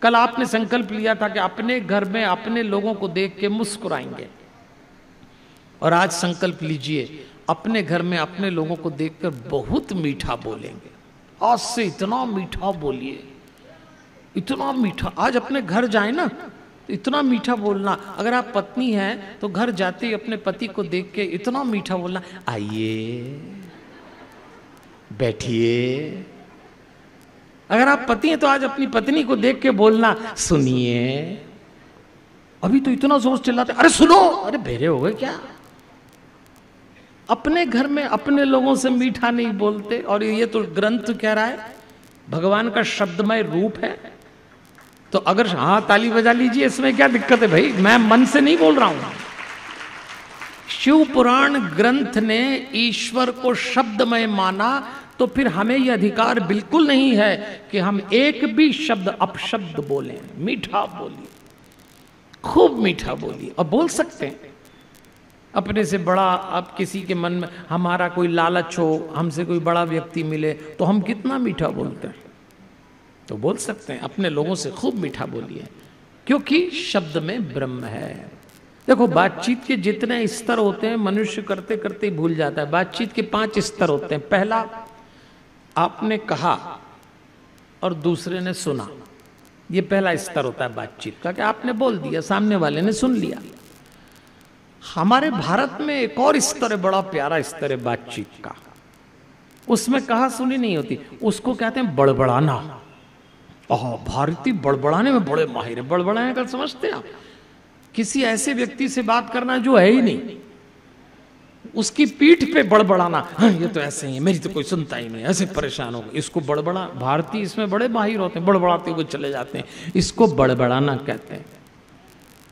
कल आपने संकल्प लिया था कि अपने घर में अपने लोगों को देख के मुस्कुराएंगे, और आज संकल्प लीजिए अपने घर में अपने लोगों को देखकर बहुत मीठा बोलेंगे। आज से इतना मीठा बोलिए, इतना मीठा। आज अपने घर जाए ना तो इतना मीठा बोलना। अगर आप पत्नी हैं तो घर जाते ही अपने पति को देख के इतना मीठा बोलना, आइए बैठिए। अगर आप पति हैं तो आज अपनी पत्नी को देख के बोलना, सुनिए। अभी तो इतना जोर चिल्लाते, अरे सुनो, अरे बेरे हो गए क्या। अपने घर में अपने लोगों से मीठा नहीं बोलते। और ये तो ग्रंथ कह रहा है, भगवान का शब्दमय रूप है। तो अगर हाँ ताली बजा लीजिए, इसमें क्या दिक्कत है भाई, मैं मन से नहीं बोल रहा हूं। शिव पुराण ग्रंथ ने ईश्वर को शब्दमय माना, तो फिर हमें यह अधिकार बिल्कुल नहीं है कि हम एक भी शब्द अपशब्द बोलें। मीठा बोलिए, खूब मीठा बोलिए। और बोल सकते हैं अपने से बड़ा, अब किसी के मन में हमारा कोई लालच हो, हमसे कोई बड़ा व्यक्ति मिले तो हम कितना मीठा बोलते हैं, तो बोल सकते हैं। अपने लोगों से खूब मीठा बोलिए, क्योंकि शब्द में ब्रह्म है। देखो बातचीत के जितने स्तर होते हैं मनुष्य करते करते ही भूल जाता है। बातचीत के 5 स्तर होते हैं। पहला, आपने कहा और दूसरे ने सुना, ये पहला स्तर होता है बातचीत का, कि आपने बोल दिया, सामने वाले ने सुन लिया। हमारे भारत में एक और स्तर है, बड़ा प्यारा स्तर है बातचीत का, उसमें कहा सुनी नहीं होती, उसको कहते हैं बड़बड़ाना। भारतीय बड़बड़ाने में बड़े माहिर है। बड़बड़ाने का समझते हैं आप, किसी ऐसे व्यक्ति से बात करना जो है ही नहीं, उसकी पीठ पे बड़बड़ाना, हाँ ये तो ऐसे ही है, मेरी तो कोई सुनता ही नहीं, ऐसे परेशान हो गए, इसको बड़बड़ा। भारतीय इसमें बड़े माहिर होते हैं, बड़बड़ाते हुए चले जाते हैं, इसको बड़बड़ाना कहते हैं।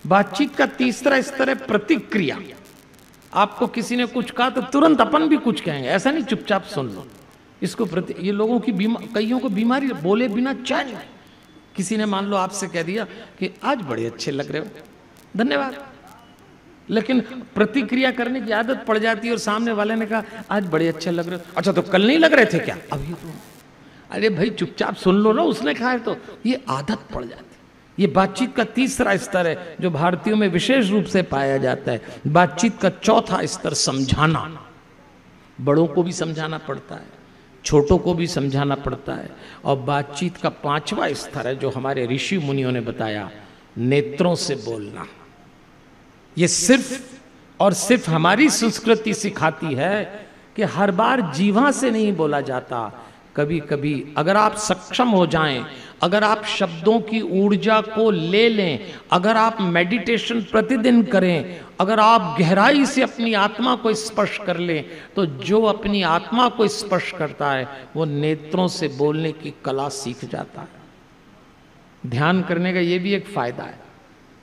बातचीत का तीसरा स्तर है प्रतिक्रिया। आपको किसी ने कुछ कहा तो तुरंत अपन भी कुछ कहेंगे, ऐसा नहीं चुपचाप सुन लो। इसको ये लोगों की कईयों को बीमारी, बोले बिना चैन। किसी ने मान लो आपसे कह दिया कि आज बड़े अच्छे लग रहे हो, धन्यवाद, लेकिन प्रतिक्रिया करने की आदत पड़ जाती है। और सामने वाले ने कहा आज बड़े अच्छे लग रहे हो, अच्छा तो कल नहीं लग रहे थे क्या, अभी तो, अरे भाई चुपचाप सुन लो ना, उसने कहा है, तो ये आदत पड़ जाती है। ये बातचीत का तीसरा स्तर है जो भारतीयों में विशेष रूप से पाया जाता है। बातचीत का चौथा स्तर समझाना। बड़ों को भी समझाना पड़ता है, छोटों को भी समझाना पड़ता है। और बातचीत का 5वां स्तर है जो हमारे ऋषि मुनियों ने बताया, नेत्रों से बोलना। ये सिर्फ और सिर्फ हमारी संस्कृति सिखाती है कि हर बार जीवा से नहीं बोला जाता। कभी कभी अगर आप सक्षम हो जाएं, अगर आप शब्दों की ऊर्जा को ले लें, अगर आप मेडिटेशन प्रतिदिन करें, अगर आप गहराई से अपनी आत्मा को स्पर्श कर लें, तो जो अपनी आत्मा को स्पर्श करता है वो नेत्रों से बोलने की कला सीख जाता है। ध्यान करने का ये भी एक फायदा है।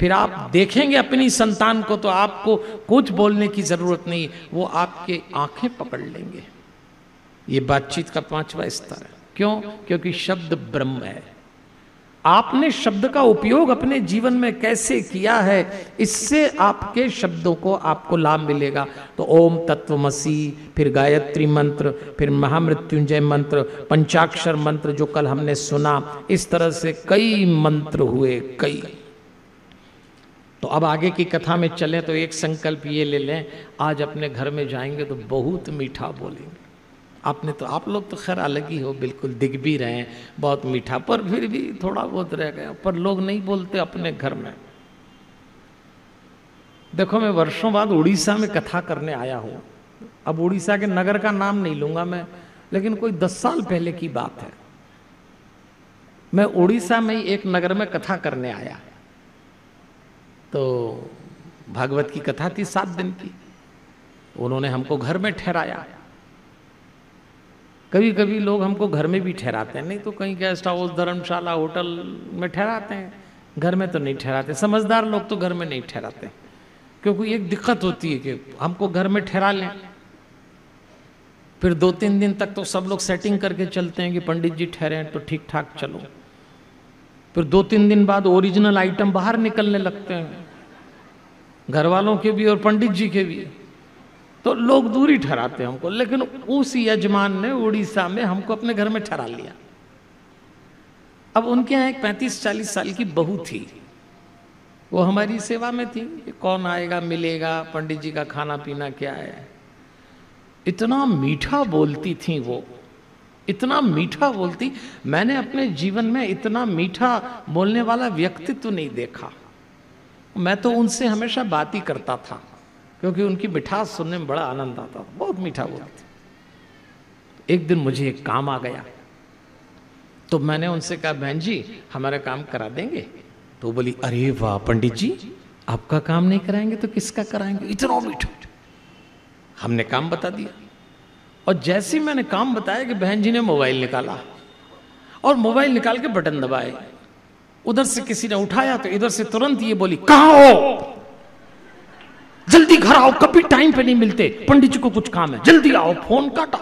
फिर आप देखेंगे अपनी संतान को तो आपको कुछ बोलने की जरूरत नहीं, वो आपके आंखें पकड़ लेंगे। ये बातचीत का 5वां स्तर है। क्यों? क्योंकि शब्द ब्रह्म है। आपने शब्द का उपयोग अपने जीवन में कैसे किया है, इससे आपके शब्दों को आपको लाभ मिलेगा। तो ओम तत्वमसी, फिर गायत्री मंत्र, फिर महामृत्युंजय मंत्र, पंचाक्षर मंत्र जो कल हमने सुना, इस तरह से कई मंत्र हुए, कई। तो अब आगे की कथा में चलें तो एक संकल्प ये ले लें, आज अपने घर में जाएंगे तो बहुत मीठा बोलेंगे। आपने तो, आप लोग तो खैर अलग ही हो, बिल्कुल दिख भी रहे हैं बहुत मीठा, पर फिर भी थोड़ा बहुत रह गया। पर लोग नहीं बोलते अपने घर में। देखो मैं वर्षों बाद उड़ीसा में कथा करने आया हूं। अब उड़ीसा के नगर का नाम नहीं लूंगा मैं, लेकिन कोई 10 साल पहले की बात है। मैं उड़ीसा में एक नगर में कथा करने आया, तो भागवत की कथा थी 7 दिन की। उन्होंने हमको घर में ठहराया। कभी कभी लोग हमको घर में भी ठहराते हैं, नहीं तो कहीं गेस्ट हाउस, धर्मशाला, होटल में ठहराते हैं, घर में तो नहीं ठहराते। समझदार लोग तो घर में नहीं ठहराते, क्योंकि एक दिक्कत होती है कि हमको घर में ठहरा लें, फिर 2-3 दिन तक तो सब लोग सेटिंग करके चलते हैं कि पंडित जी ठहरे हैं तो ठीक ठाक चलो। फिर 2-3 दिन बाद ओरिजिनल आइटम बाहर निकलने लगते हैं, घर वालों के भी और पंडित जी के भी, तो लोग दूरी ठहराते हैं हमको। लेकिन उस यजमान ने उड़ीसा में हमको अपने घर में ठहरा लिया। अब उनके यहाँ एक 35-40 साल की बहू थी, वो हमारी सेवा में थी। कौन आएगा, मिलेगा, पंडित जी का खाना पीना क्या है। इतना मीठा बोलती थी वो, इतना मीठा बोलती। मैंने अपने जीवन में इतना मीठा बोलने वाला व्यक्तित्व नहीं देखा। मैं तो उनसे हमेशा बात ही करता था, क्योंकि उनकी मिठास सुनने में बड़ा आनंद आता था। बहुत मीठा बोलती। एक दिन मुझे एक काम आ गया, तो मैंने उनसे कहा, बहन जी हमारा काम करा देंगे? तो बोली, अरे वाह पंडित जी, आपका काम नहीं कराएंगे तो किसका कराएंगे। इतना मीठा। हमने काम बता दिया, और जैसे ही मैंने काम बताया कि बहन जी ने मोबाइल निकाला, और मोबाइल निकाल के बटन दबाए। उधर से किसी ने उठाया तो इधर से तुरंत ये बोली, कहाँ हो, जल्दी घर आओ, कभी टाइम पे नहीं मिलते, पंडित जी को कुछ काम है, जल्दी आओ। फोन काटा।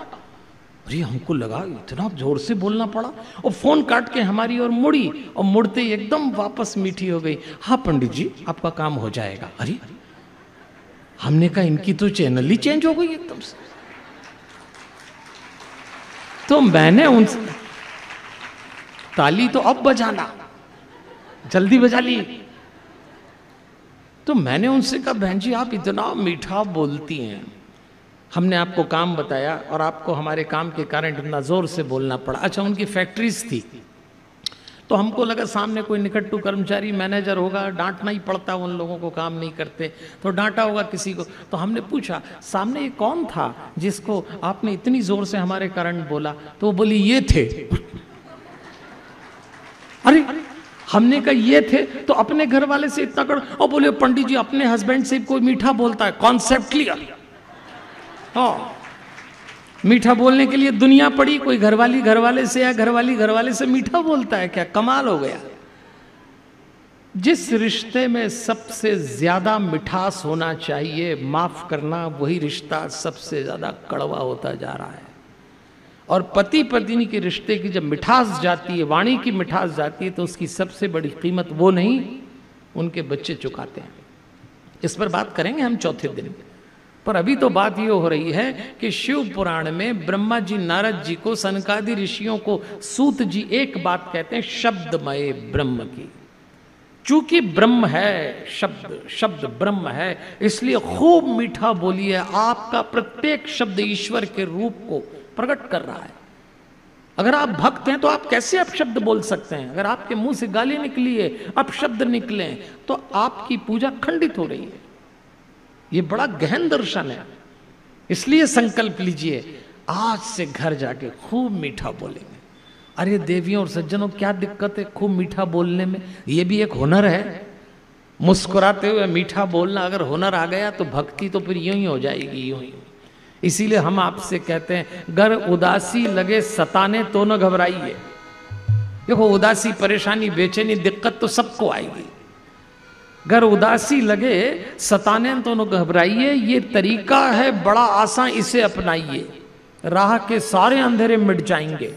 अरे हमको लगा इतना जोर से बोलना पड़ा, और फोन काट के हमारी ओर मुड़ी, और मुड़ते ही एकदम वापस मीठी हो गई, हाँ पंडित जी आपका काम हो जाएगा। अरे हमने कहा इनकी तो चैनल ही चेंज हो गई एकदम से। तो मैंने उनसे, ताली तो अब बजाना, जल्दी बजा ली। तो मैंने उनसे कहा, बहन जी आप इतना मीठा बोलती हैं, हमने आपको काम बताया और आपको हमारे काम के कारण इतना जोर से बोलना पड़ा। अच्छा, उनकी फैक्ट्रीज थी, तो हमको लगा सामने कोई निकट्टू कर्मचारी मैनेजर होगा, डांटना ही पड़ता, उन लोगों को काम नहीं करते तो डांटा होगा किसी को। तो हमने पूछा, सामने ये कौन था जिसको आपने इतनी जोर से हमारे कारण बोला? तो वो बोली, ये थे। अरे हमने कहा ये थे, तो अपने घर वाले से इतना कर, और बोले पंडित जी अपने हस्बैंड से कोई मीठा बोलता है, कॉन्सेप्ट क्लियर। हाँ, मीठा बोलने के लिए दुनिया पड़ी, कोई घरवाली घरवाले से या घरवाली घरवाले से मीठा बोलता है क्या? कमाल हो गया। जिस रिश्ते में सबसे ज्यादा मिठास होना चाहिए, माफ करना, वही रिश्ता सबसे ज्यादा कड़वा होता जा रहा है। और पति पत्नी के रिश्ते की जब मिठास जाती है, वाणी की मिठास जाती है, तो उसकी सबसे बड़ी कीमत वो नहीं, उनके बच्चे चुकाते हैं। इस पर बात करेंगे हम चौथे दिन। पर अभी तो बात ये हो रही है कि शिव पुराण में ब्रह्मा जी नारद जी को, सनकादि ऋषियों को सूत जी एक बात कहते हैं, शब्दमय ब्रह्म की। चूंकि ब्रह्म है, शब्द शब्द ब्रह्म है, इसलिए खूब मीठा बोलिए। आपका प्रत्येक शब्द ईश्वर के रूप को प्रकट कर रहा है। अगर आप भक्त हैं तो आप कैसे अपशब्द बोल सकते हैं? अगर आपके मुंह से गाली निकली है, अपशब्द निकले, तो आपकी पूजा खंडित हो रही है। ये बड़ा गहन दर्शन है। इसलिए संकल्प लीजिए, आज से घर जाके खूब मीठा बोलेंगे। अरे देवियों और सज्जनों, क्या दिक्कत है खूब मीठा बोलने में? ये भी एक हुनर है। मुस्कुराते हुए मीठा बोलना अगर हुनर आ गया तो भक्ति तो फिर यूं ही हो जाएगी, यूं ही। इसीलिए हम आपसे कहते हैं, गर उदासी लगे सताने तो न घबराइए। देखो, उदासी, परेशानी, बेचैनी, दिक्कत तो सबको आएगी। गर उदासी लगे सताने तो न घबराइए, ये तरीका है बड़ा आसान, इसे अपनाइए, राह के सारे अंधेरे मिट जाएंगे।